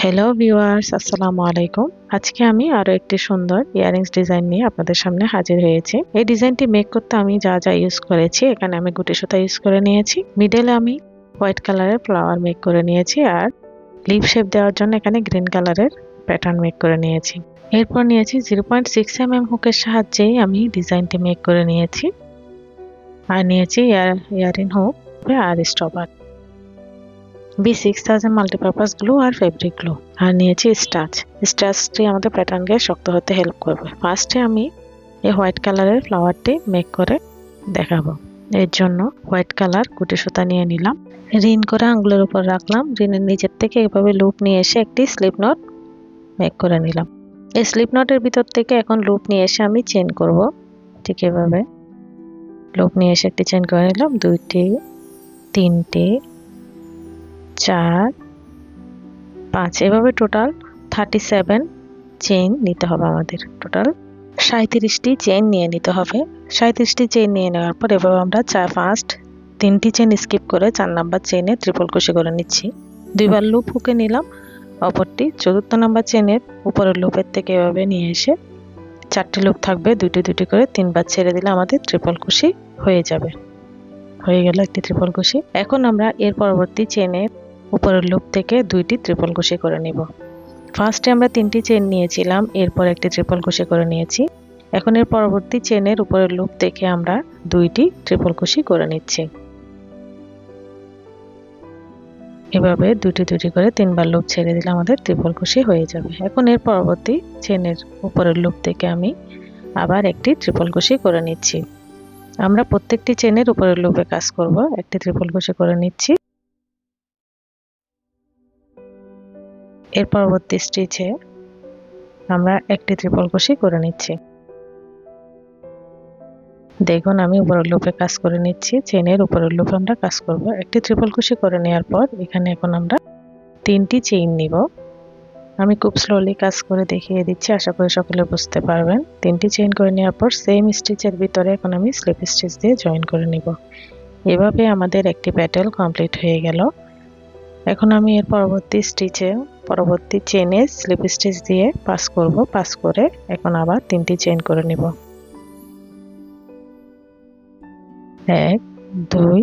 Hello viewers, আসসালামু আলাইকুম। আজকে আমি আরো একটি সুন্দর ইয়ারিংস ডিজাইন নিয়ে আপনাদের সামনে হাজির হয়েছি। এই ডিজাইনটি মেক করতে আমি যা যা ইউজ করেছি, এখানে আমি গুটি সুতা ইউজ করে নিয়েছি, মিডলে আমি হোয়াইট কালারের ফ্লাওয়ার মেক করে নিয়েছি, আর লিপ শেপ দেওয়ার জন্য এখানে গ্রিন কালারের প্যাটার্ন মেক করে নিয়েছি। এরপর নিয়েছি 0.6 mm হুকের সাহায্যেই আমি ডিজাইনটি মেক করে নিয়েছি, আর নিয়েছি ইয়ারিং হুক আর স্টপার, B6000 মাল্টিপারপাস গ্লু আর ফেব্রিক গ্লু, আর নিয়েছি স্টাচটি আমাদের প্যাটার্নকে শক্ত হতে হেল্প করবে। ফার্স্টে আমি এই হোয়াইট কালারের ফ্লাওয়ারটি মেক করে দেখাবো। এর জন্য হোয়াইট কালার গুটি সুতা নিয়ে নিলাম, রিন করে আঙ্গুলের উপর রাখলাম, রিনের নিচের থেকে এভাবে লুপ নিয়ে এসে একটি স্লিপ নট মেক করে নিলাম। এই স্লিপ নটের ভিতর থেকে এখন লুপ নিয়ে এসে আমি চেইন করব। ঠিক এভাবে লুপ নিয়ে এসে একটি চেইন করে নিলাম, 2টি 3টি 4 5, এভাবে টোটাল 37 চেইন নিতে হবে। আমাদের টোটাল 37টি চেইন নিয়ে নিতে হবে। 37টি চেইন নিয়ে নেওয়ার পর এভাবে আমরা ফার্স্ট 3টি চেইন স্কিপ করে 4 নাম্বার চেইনে ট্রিপল ক্রোশে করে নিচ্ছি। দুইবার লুপ হুকে নিলাম, অপরটি 4th নাম্বার চেইনের উপরের লুপের থেকে এভাবে নিয়ে এসে 4টি লুপ থাকবে, দুটি করে 3বার ছেড়ে দিলে আমাদের ট্রিপল ক্রোশে হয়ে যাবে। হয়ে গেল একটি ট্রিপল ক্রোশে। এখন আমরা এর পরবর্তী চেইনের উপরের লুপ থেকে 2টি ট্রিপল ক্রোশে করে নিব। ফার্স্টে আমরা 3টি চেইন নিয়েছিলাম, এরপর একটি ট্রিপল ক্রোশে করে নিয়েছি। এখন এর পরবর্তী চেইনের উপরের লুপ থেকে আমরা 2টি ট্রিপল ক্রোশে করে নিচ্ছি। এভাবে দুটি করে 3বার লুপ ছেড়ে দিলে আমাদের ট্রিপল ক্রোশে হয়ে যাবে। এখন এর পরবর্তী চেইনের উপরের লুপ থেকে আমি আবার একটি ট্রিপল ক্রোশে করে নিচ্ছি। আমরা প্রত্যেকটি চেইনের উপরের লুপে কাজ করব। একটি ট্রিপল ক্রোশে করে নিচ্ছি। এর পরবর্তী স্টিচে আমরা একটি ট্রিপল ক্রোশে করে নিচ্ছি। দেখুন আমি উপরের লুপে কাজ করে নিচ্ছি, চেইনের উপরের লুপে আমরা কাজ করব। একটি ট্রিপল ক্রোশে করে নেওয়ার পর এখানে এখন আমরা 3টি চেইন নিব। আমি খুব স্লোলি কাজ করে দেখিয়ে দিচ্ছি, আশা করি সকলে বুঝতে পারবেন। 3টি চেইন করে নেওয়ার পর সেম স্টিচের ভিতরে এখন আমি স্লিপ স্টিচ দিয়ে জয়েন করে নিব। এভাবে আমাদের একটি প্যাটেল কমপ্লিট হয়ে গেল। এখন আমি এর পরবর্তী চেইনে স্লিপ স্টিচ দিয়ে পাস করব। পাস করে এখন আবার 3টি চেইন করে নিব। 1 2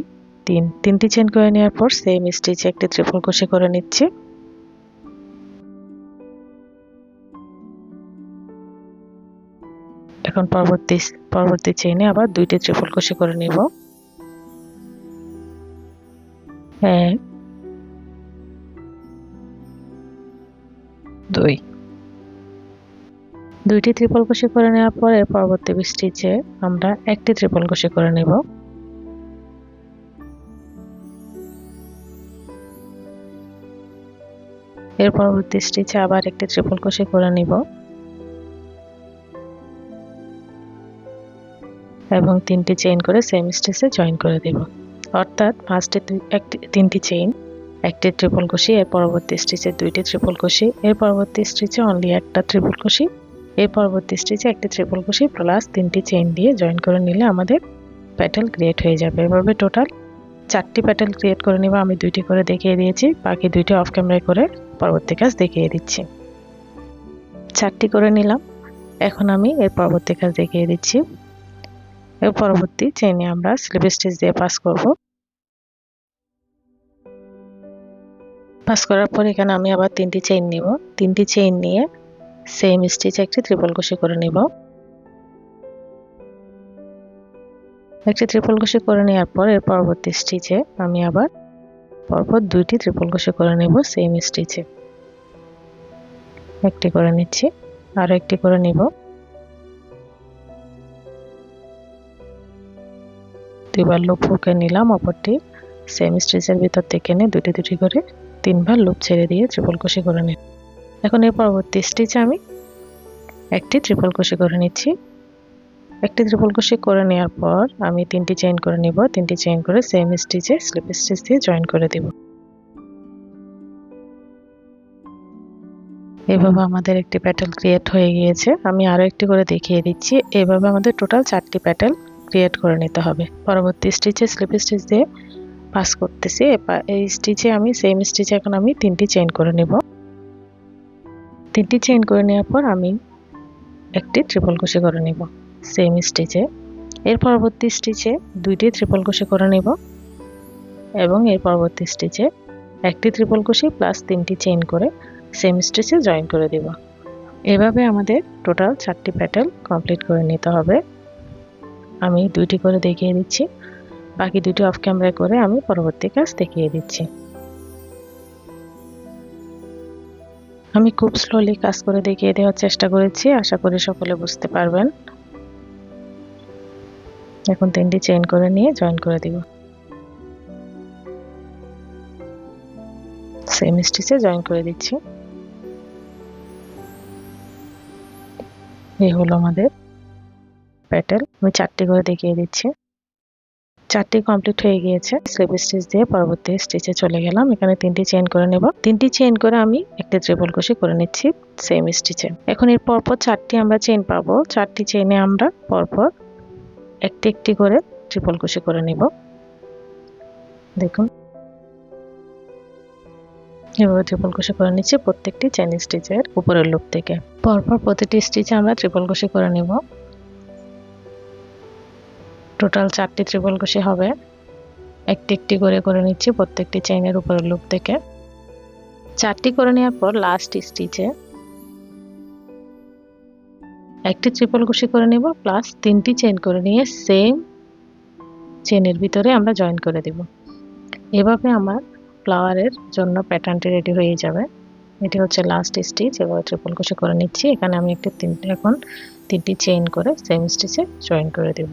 3, 3টি চেইন করে নেওয়ার পর সেম স্টিচে একটি ট্রিপল ক্রোশে করে নিচ্ছি। এখন পরবর্তী চেইনে আবার 2টি ট্রিপল ক্রোশে করে নিব। 1 2, 2টি ট্রিপল ক্রোশে করে নেওয়ার পরে পরবর্তী স্টিচে আমরা একটি ট্রিপল ক্রোশে করে নেব। এর পরবর্তী স্টিচে আবার একটি ট্রিপল ক্রোশে করে নিব এবং 3টি চেইন করে সেম স্টিচে জয়েন করে দেব। অর্থাৎ ফার্স্টে 3টি চেইন, একটি ট্রিপল ক্রোশে, এর পরবর্তী স্টিচে 2টি ট্রিপল ক্রোশে, এর পরবর্তী স্টিচে অনলি একটা ট্রিপল ক্রোশে, এর পরবর্তী স্টিচে একটি ট্রিপল ক্রোশে প্লাস 3টি চেইন দিয়ে জয়েন করে নিলে আমাদের প্যাটেল ক্রিয়েট হয়ে যাবে। এভাবে টোটাল 4টি প্যাটেল ক্রিয়েট করে নিব। আমি 2টি করে দেখিয়ে দিয়েছি, বাকি 2টি অফ ক্যামেরায় করে পরবর্তী কাজ দেখিয়ে দিচ্ছি। 4টি করে নিলাম, এখন আমি এর পরবর্তী কাজ দেখিয়ে দিচ্ছি। এর পরবর্তী চেইনে আমরা স্লিপ স্টিচ দিয়ে পাস করব। পাস করার পর এখানে আমি আবার 3টি চেইন নিব। 3টি চেইন নিয়ে সেম স্টিচে একটি ট্রিপল ক্রোশে করে নিব। একটি ট্রিপল ক্রোশে করে নেওয়ার পর এর পরবর্তী স্টিচে আমি আবার পরপর 2টি ট্রিপল ক্রোশে করে নেব। সেম স্টিচে একটি করে নিচ্ছি, আরো একটি করে নিব। 2বার লুপ হুকে নিলাম, অপরটি সেম স্টিচের ভিতর থেকে নিয়ে 2টি করে 3বার লুপ ছেড়ে দিয়ে ট্রিপল ক্রোশে করে নিব। এখন এর পরবর্তী স্টিচে আমি একটি ট্রিপল ক্রোশে করে নিচ্ছি। একটি ট্রিপল ক্রোশে করে নেওয়ার পর আমি 3টি চেইন করে নিব। 3টি চেইন করে সেম স্টিচে স্লিপ স্টিচ দিয়ে জয়েন করে দেব। এভাবে আমাদের একটি প্যাটেল ক্রিয়েট হয়ে গিয়েছে। আমি আরো একটি করে দেখিয়ে দিচ্ছি। এভাবে আমাদের টোটাল 4টি প্যাটেল ক্রিয়েট করে নিতে হবে। পরবর্তী স্টিচে স্লিপ স্টিচ দিয়ে পাস করতেছি। এই স্টিচে আমি সেম স্টিচে এখন আমি 3টি চেইন করে নিব। তিনটি চেইন করে নেওয়ার পর আমি একটি ট্রিপল ক্রোশে করে নেব সেম স্টিচে। এর পরবর্তী স্টিচে দুইটি ট্রিপল ক্রোশে করে নেব এবং এর পরবর্তী স্টিচে একটি ট্রিপল ক্রোশে প্লাস তিনটি চেইন করে সেম স্টিচে জয়েন করে দেব। এভাবে আমাদের টোটাল 4টি প্যাটার্ন কমপ্লিট করে নিতে হবে। আমি দুইটি করে দেখিয়ে দিচ্ছি, বাকি দুটি অফ ক্যামেরা করে আমি পরবর্তী কাজ দেখিয়ে দিচ্ছি। আমি খুব স্লোলি কাজ করে দেখিয়ে দেওয়ার চেষ্টা করেছি, আশা করি সকলে বুঝতে পারবেন। এখন তিনটি চেইন করে নিয়ে জয়েন করে দিব, সেম স্টিচে জয়েন করে দিচ্ছি। এই হলো আমাদের প্যাটার্ন। আমি 4টি করে দেখিয়ে দিচ্ছি। 4টি কমপ্লিট হয়ে গিয়েছে। স্লিপ স্টিচ দিয়ে পরবর্তী স্টিচে চলে গেলাম। এখানে 3টি চেইন করে নেব। 3টি চেইন করে আমি একটা ট্রিপল ক্রোশে করে নিচ্ছি সেম স্টিচে। এখন এর পরপর 4টি আমরা চেইন পাবো। 4টি চেইনে আমরা পরপর একটি একটি করে ট্রিপল ক্রোশে করে নেব। দেখুন এভাবে ট্রিপল ক্রোশে করে নিচ্ছি প্রত্যেকটি চেইন স্টিচের উপরের লুপ থেকে। পরপর প্রতিটি স্টিচে আমরা ট্রিপল ক্রোশে করে নেব। টোটাল 4টি ট্রিপল ক্রোশে হবে। একটি একটি করে নিচ্ছি প্রত্যেকটি চেইনের উপরের লুপ থেকে। 4টি করে নেওয়ার পর লাস্ট স্টিচে একটি ট্রিপল ক্রোশে করে নেব প্লাস 3টি চেইন করে নিয়ে সেম চেইনের ভিতরে আমরা জয়েন করে দেব। এভাবে আমার ফ্লাওয়ারের জন্য প্যাটার্নটি রেডি হয়ে যাবে। এটি হচ্ছে লাস্ট স্টিচ। এবার ট্রিপল ক্রোশে করে নিচ্ছি। এখানে আমি এখন 3টি চেইন করে সেম স্টিচে জয়েন করে দেব।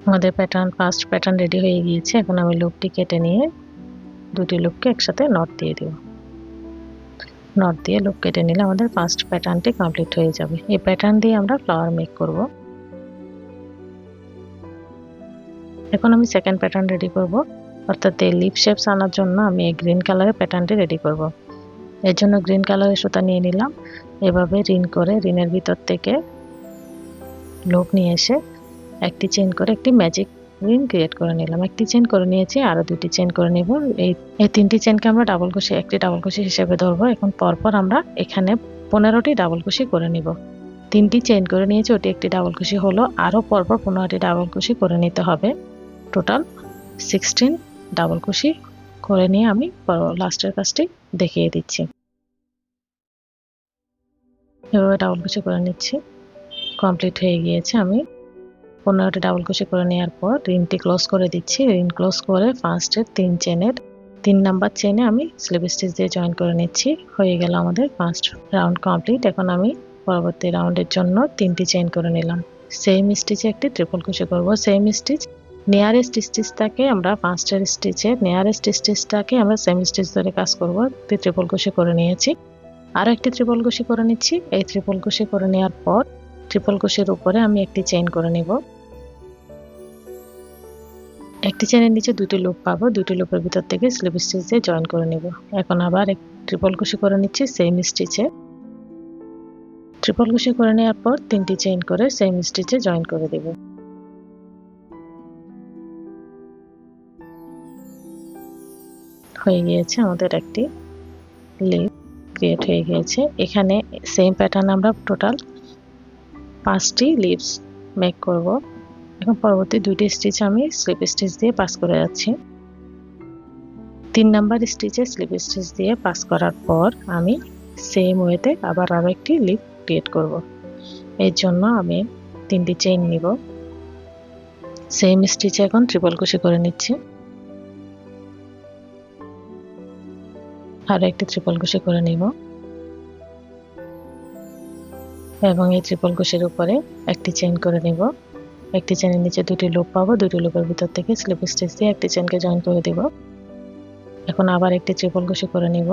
আমাদের ফার্স্ট প্যাটার্ন রেডি হয়ে গিয়েছে। এখন আমি লুপটি কেটে নিয়ে দুটি লুপকে একসাথে নট দিয়ে দেব। নট দিয়ে লুপ কেটে নিলে আমাদের ফার্স্ট প্যাটার্নটি কমপ্লিট হয়ে যাবে। এই প্যাটার্ন দিয়ে আমরা ফ্লাওয়ার মেক করব। এখন আমি সেকেন্ড প্যাটার্ন রেডি করব, অর্থাৎ এই লিপ শেপস আনার জন্য আমি এই গ্রিন কালারের প্যাটার্নটি রেডি করব। এর জন্য গ্রিন কালারের সুতা নিয়ে নিলাম। এভাবে রিন করে রিনের ভিতর থেকে লুপ নিয়ে এসে একটি চেইন করে একটি ম্যাজিক রিং ক্রিয়েট করে নিলাম। একটি চেইন করে নিয়েছি, আরো দুটি চেইন করে নেব। এই 3টি চেইনকে আমরা ডাবল ক্রোশে একটি ডাবল ক্রোশে হিসেবে ধরবো। এখন পরপর আমরা এখানে 15টি ডাবল ক্রোশে করে নিব। 3টি চেইন করে নিয়েছি, ওটি একটি ডাবল ক্রোশে হলো, আরো পরপর 15টি ডাবল ক্রোশে করে নিতে হবে। টোটাল 16 ডাবল ক্রোশে করে নিয়ে আমি লাস্টের কাজটি দেখিয়ে দিচ্ছি। এভাবে ডাবল ক্রোশে করে নিচ্ছি। কমপ্লিট হয়ে গিয়েছে। আমি 15টি ডাবল ক্রোশে করে নেওয়ার পর রিংটি ক্লোজ করে দিচ্ছি। রিং ক্লোজ করে ফার্স্টের 3 চেইনের 3 নাম্বার চেইনে আমি স্লিপ স্টিচ দিয়ে জয়েন করে নিচ্ছি। হয়ে গেল আমাদের ফার্স্ট রাউন্ড কমপ্লিট। এখন আমি পরবর্তী রাউন্ডের জন্য 3টি চেইন করে নিলাম। সেম স্টিচে একটি ট্রিপল ক্রোশে করব। সেম স্টিচ নিয়ারেস্ট স্টিচটাকে আমরা ফার্স্টের স্টিচে নিয়ারেস্ট স্টিচটাকে আমরা সেম স্টিচ ধরে কাজ করব। একটি ট্রিপল ক্রোশে করে নিয়েছি, আরো একটি ট্রিপল ক্রোশে করে নিচ্ছি। এই ট্রিপল ক্রোশে করে নেওয়ার পর ট্রিপল ক্রোশের উপরে আমি একটি চেইন করে নিব। একটি চেইনের নিচে দুটি লুপ পাবো, দুটি লুপের ভিতর থেকে স্লিপ স্টিচ দিয়ে জয়েন করে নেব। এখন আবার এক ট্রিপল ক্রোশে করে নিচ্ছি সেম স্টিচে। ট্রিপল ক্রোশে করে নেওয়ার পর 3টি চেইন করে সেম স্টিচে জয়েন করে দেব। হয়ে গিয়েছে আমাদের একটি লিপ ক্রিয়েট হয়ে গিয়েছে। এখানে সেম প্যাটার্ন আমরা টোটাল 5টি লিপস মেক করব। এখন পরবর্তী 2টি স্টিচ আমি স্লিপ স্টিচ দিয়ে পাস করে যাচ্ছি। 3 নাম্বার স্টিচে স্লিপ স্টিচ দিয়ে পাস করার পর আমি সেম ওয়েতে আবার আরো একটি লিপ ক্রিয়েট করব। এর জন্য আমি 3টি চেইন নিব। সেম স্টিচে এখন ট্রিপল ক্রোশে করে নিচ্ছি। আরো একটি ট্রিপল ক্রোশে করে নিব এবং এই ট্রিপল ক্রোশের উপরে একটি চেইন করে নিব। একটি চেইনের নিচে দুটি লুপ পাবো, দুটি লুপের ভিতর থেকে স্লিপ স্টিচ দিয়ে একটি চেইনকে জয়েন করে দিব। এখন আবার একটি ট্রিপল ক্রোশে করে নিব।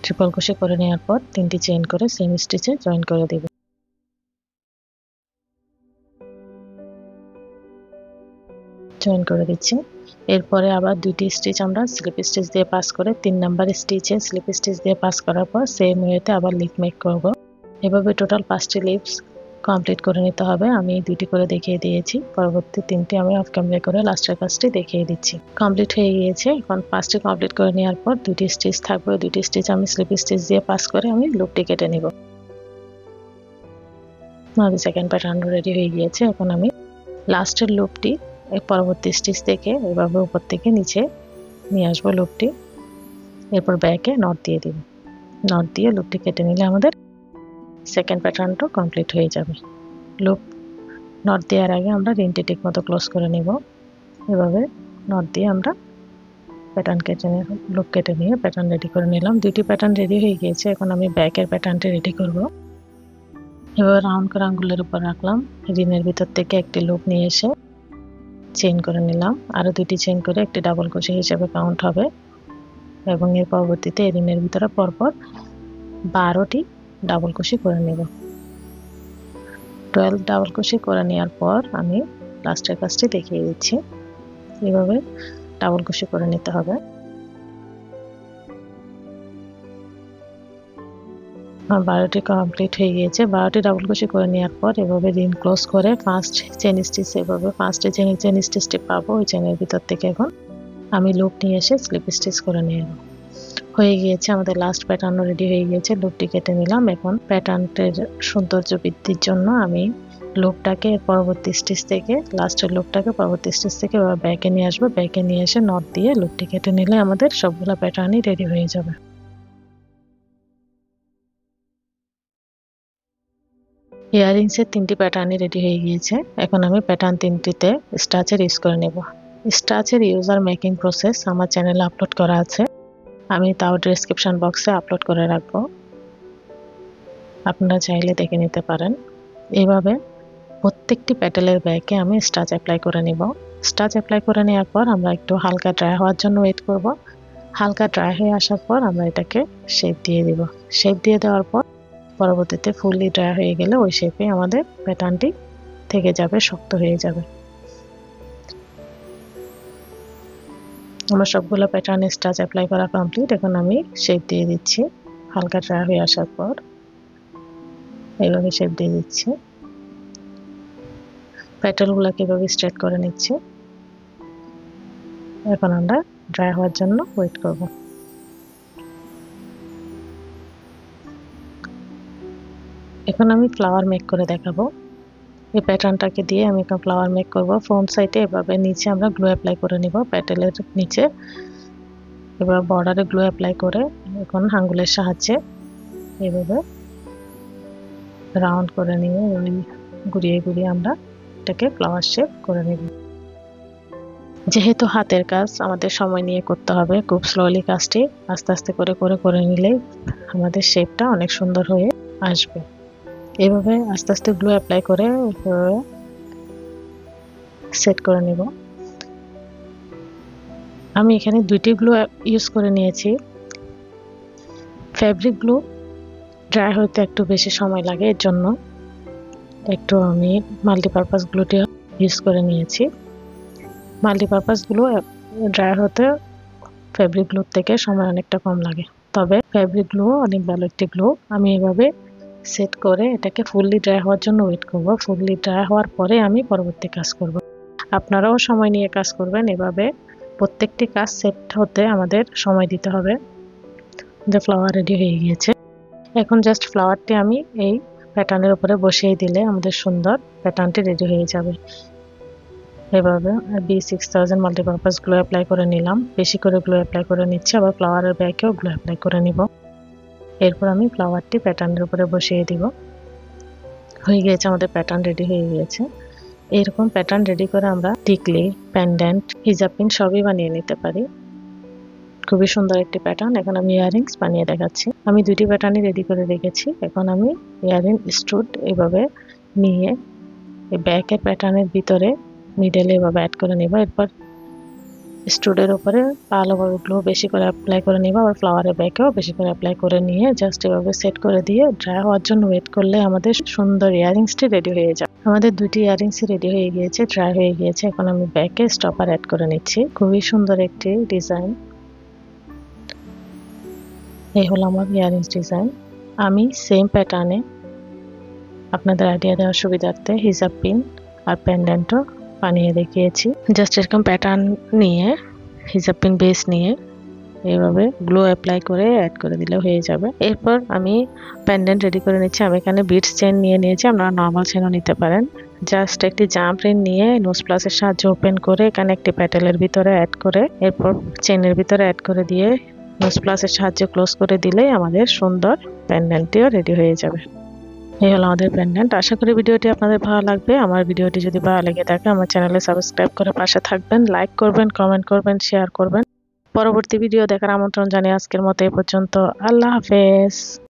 ট্রিপল ক্রোশে করে নেওয়ার পর 3টি চেইন করে সেম স্টিচে জয়েন করে দিব। জয়েন করে দিচ্ছি। এরপরে আবার 2টি স্টিচ আমরা স্লিপ স্টিচ দিয়ে পাস করে 3 নাম্বার স্টিচে স্লিপ স্টিচ দিয়ে পাস করার পর সেম ওয়েতে আবার লিপ মেক করব। এভাবে টোটাল 5টি লিভস কমপ্লিট করে নিতে হবে। আমি 2টি করে দেখিয়ে দিয়েছি, পরবর্তী 3টি আমি অফ ক্যামেরা করে লাস্টের কাজটি দেখিয়ে দিচ্ছি। কমপ্লিট হয়ে গিয়েছে। এখন 5টি কমপ্লিট করে নেওয়ার পর 2টি স্টিচ থাকবে, 2টি স্টিচ আমি স্লিপ স্টিচ দিয়ে পাস করে আমি লুপটি কেটে নিব। আমাদের সেকেন্ড প্যাটার্ন রেডি হয়ে গিয়েছে। এখন আমি লাস্টের লুপটি পরবর্তী স্টিচ থেকে এভাবে উপর থেকে নিচে নিয়ে আসবো লুপটি, এরপর ব্যাকে নট দিয়ে দিব। নট দিয়ে লুপটি কেটে নিলে আমাদের সেকেন্ড প্যাটার্নটা কমপ্লিট হয়ে যাবে। লুপ নট দেওয়ার আগে আমরা রিংটি ঠিক মতো ক্লোজ করে নিব। এভাবে নট দিয়ে আমরা প্যাটার্ন কেটে লুপ কেটে নিয়ে প্যাটার্ন রেডি করে নিলাম। 2টি প্যাটার্ন রেডি হয়ে গিয়েছে। এখন আমি ব্যাকের প্যাটার্নটি রেডি করব। এভাবে রাউন্ড করে আঙ্গুলের উপর রাখলাম, রিনের ভিতর থেকে একটি লুপ নিয়ে এসে চেইন করে নিলাম, আরো 2টি চেইন করে একটি ডাবল ক্রোশে হিসেবে কাউন্ট হবে এবং এর পরবর্তীতে রিনের ভিতরে পরপর 12টি ডাবল ক্রোশে করে নেব। 12 ডাবল ক্রোশে করে নেওয়ার পর আমি লাস্টের কাজটি দেখিয়ে দিচ্ছি। এভাবে ডাবল ক্রোশে করে নিতে হবে। 12টি কমপ্লিট হয়ে গিয়েছে। 12টি ডাবল ক্রোশে করে নেওয়ার পর এভাবে রিং ক্লোজ করে ফার্স্ট চেইন স্টিচ, এভাবে ফার্স্টে চেইন স্টিচটি পাবো, ওই চেইনের ভিতর থেকে এখন আমি লুপ নিয়ে এসে স্লিপ স্টিচ করে নেব। হয়ে গিয়েছে, আমাদের লাস্ট প্যাটার্নও রেডি হয়ে গিয়েছে। লুপটি কেটে নিলাম। এখন প্যাটার্নটির সৌন্দর্য বৃদ্ধির জন্য আমি লুপটাকে পরবর্তী স্টিচ থেকে লাস্টের লুপটাকে পরবর্তী স্টিচ থেকে ব্যাকে নিয়ে আসবো। ব্যাকে নিয়ে এসে নট দিয়ে লুপটি কেটে নিলে আমাদের সবগুলো প্যাটার্নই রেডি হয়ে যাবে। ইয়াররিংসের 3টি প্যাটার্নই রেডি হয়ে গিয়েছে। এখন আমি প্যাটার্ন 3টিতে স্টাচের ইউজ করে নেব। স্টাচের ইউজার মেকিং প্রসেস আমার চ্যানেলে আপলোড করা আছে, আমি তাও ডেসক্রিপশন বক্সে আপলোড করে রাখবো, আপনারা চাইলে দেখে নিতে পারেন। এইভাবে প্রত্যেকটি প্যাটেলের ব্যাকে আমি স্টাচ অ্যাপ্লাই করে নিব। স্টাচ অ্যাপ্লাই করে নেওয়ার পর আমরা একটু হালকা ড্রাই হওয়ার জন্য ওয়েট করব। হালকা ড্রাই হয়ে আসার পর আমরা এটাকে শেপ দিয়ে দিব। শেপ দিয়ে দেওয়ার পর পরবর্তীতে ফুললি ড্রাই হয়ে গেলে ওই শেপে আমাদের প্যাটার্নটি থেকে যাবে, শক্ত হয়ে যাবে। আমার সবগুলো প্যাটার্নে স্টাচ অ্যাপ্লাই করা কমপ্লিট। এখন আমি শেপ দিয়ে দিচ্ছি। হালকা ড্রাই হয়ে আসার পর এইভাবে শেপ দিয়ে দিচ্ছি। প্যাটেলগুলোকে এভাবে স্ট্রেট করে নিচ্ছি। এখন আমরা ড্রাই হওয়ার জন্য ওয়েট করব। এখন আমি ফ্লাওয়ার মেক করে দেখাবো। এই প্যাটার্নটাকে দিয়ে আমি একটা ফ্লাওয়ার মেক করব। ফ্রন্ট সাইডে এভাবে নিচে আমরা গ্লু অ্যাপ্লাই করে নিব প্যাটেলের নিচে। এবার বর্ডারে গ্লু অ্যাপ্লাই করে এখন আঙ্গুলের সাহায্যে এভাবে রাউন্ড করে নিয়ে ঘুরিয়ে ঘুরিয়ে আমরা এটাকে ফ্লাওয়ার শেপ করে নেব। যেহেতু হাতের কাজ আমাদের সময় নিয়ে করতে হবে, খুব স্লোলি কাজটি আস্তে আস্তে করে নিলেই আমাদের শেপটা অনেক সুন্দর হয়ে আসবে। এভাবে আস্তে আস্তে গ্লু অ্যাপ্লাই করে সেট করে নেব। আমি এখানে 2টি গ্লু ইউজ করে নিয়েছি। ফ্যাব্রিক গ্লু ড্রাই হতে একটু বেশি সময় লাগে, এর জন্য একটু আমি মাল্টিপারপাস গ্লুটি ইউজ করে নিয়েছি। মাল্টিপারপাস গ্লু ড্রাই হতে ফ্যাব্রিক গ্লুর থেকে সময় অনেকটা কম লাগে, তবে ফ্যাব্রিক গ্লু অনেক ভালো একটি গ্লু। আমি এভাবে সেট করে এটাকে ফুললি ড্রাই হওয়ার জন্য ওয়েট করব। ফুললি ড্রাই হওয়ার পরে আমি পরবর্তী কাজ করব। আপনারাও সময় নিয়ে কাজ করবেন। এভাবে প্রত্যেকটি কাজ সেট হতে আমাদের সময় দিতে হবে। যে ফ্লাওয়ার রেডি হয়ে গিয়েছে। এখন জাস্ট ফ্লাওয়ারটি আমি এই প্যাটার্নের উপরে বসিয়ে দিলে আমাদের সুন্দর প্যাটার্নটি রেডি হয়ে যাবে। এভাবে B6000 মাল্টিপারপাস গ্লু অ্যাপ্লাই করে নিলাম। বেশি করে গ্লু অ্যাপ্লাই করে নিচ্ছি, আবার ফ্লাওয়ারের ব্যাকেও গ্লু অ্যাপ্লাই করে নিব। এরপর আমি ফ্লাওয়ারটি প্যাটার্নের উপরে বসিয়ে দিব। হয়ে গিয়েছে, আমাদের প্যাটার্ন রেডি হয়ে গিয়েছে। এরকম প্যাটার্ন রেডি করে আমরা টিকলি, পেন্ডেন্ট, হিজাব পিন সবই বানিয়ে নিতে পারি। খুবই সুন্দর একটি প্যাটার্ন। এখন আমি ইয়াররিংস বানিয়ে দেখাচ্ছি। আমি 2টি প্যাটার্নই রেডি করে রেখেছি। এখন আমি ইয়াররিং স্টুড এভাবে নিয়ে এই ব্যাকের প্যাটার্নের ভিতরে মিডলে এভাবে অ্যাড করে নেব। এরপর স্টুডের উপরে ভালোভাবে গ্লু বেশি করে অ্যাপ্লাই করে নেব, আবার ফ্লাওয়ারের ব্যাকেও বেশি করে অ্যাপ্লাই করে নিয়ে জাস্ট এভাবে সেট করে দিয়ে ড্রাই হওয়ার জন্য ওয়েট করলে আমাদের সুন্দর ইয়াররিংসটি রেডি হয়ে যাবে। আমাদের 2টি ইয়াররিংসই রেডি হয়ে গিয়েছে, ড্রাই হয়ে গিয়েছে। এখন আমি ব্যাকে স্টপার অ্যাড করে নিচ্ছি। খুবই সুন্দর একটি ডিজাইন। এই হলো আমার ইয়াররিংস ডিজাইন। আমি সেম প্যাটার্নে আপনাদের আইডিয়া দেওয়ার সুবিধার্থে হিজাব পিন আর পেন্ডেন্টও বানিয়ে দেখিয়েছি। জাস্ট এরকম প্যাটার্ন নিয়ে হিজাব পিন বেস নিয়ে এইভাবে গ্লো অ্যাপ্লাই করে অ্যাড করে দিলে হয়ে যাবে। এরপর আমি পেন্ডেন্ট রেডি করে নিচ্ছি। আমি এখানে বিটস চেন নিয়ে নিয়েছি, আপনারা নর্মাল চেনও নিতে পারেন। জাস্ট একটি জাম্প রিং নিয়ে নোজ প্লাসের সাহায্যে ওপেন করে এখানে একটি প্যাটেলের ভিতরে অ্যাড করে এরপর চেনের ভিতরে অ্যাড করে দিয়ে নোজ প্লাসের সাহায্যে ক্লোজ করে দিলেই আমাদের সুন্দর পেন্ডেন্টটিও রেডি হয়ে যাবে। এই হলো আমাদের পেন্ডেন্ট। আশা করি ভিডিওটি আপনাদের ভালো লাগবে। আমার ভিডিওটি যদি ভালো লেগে থাকে আমার চ্যানেলে সাবস্ক্রাইব করে পাশে থাকবেন, লাইক করবেন, কমেন্ট করবেন, শেয়ার করবেন। পরবর্তী ভিডিও দেখার আমন্ত্রণ জানিয়ে আজকের মতো এই পর্যন্ত। আল্লাহ হাফেজ।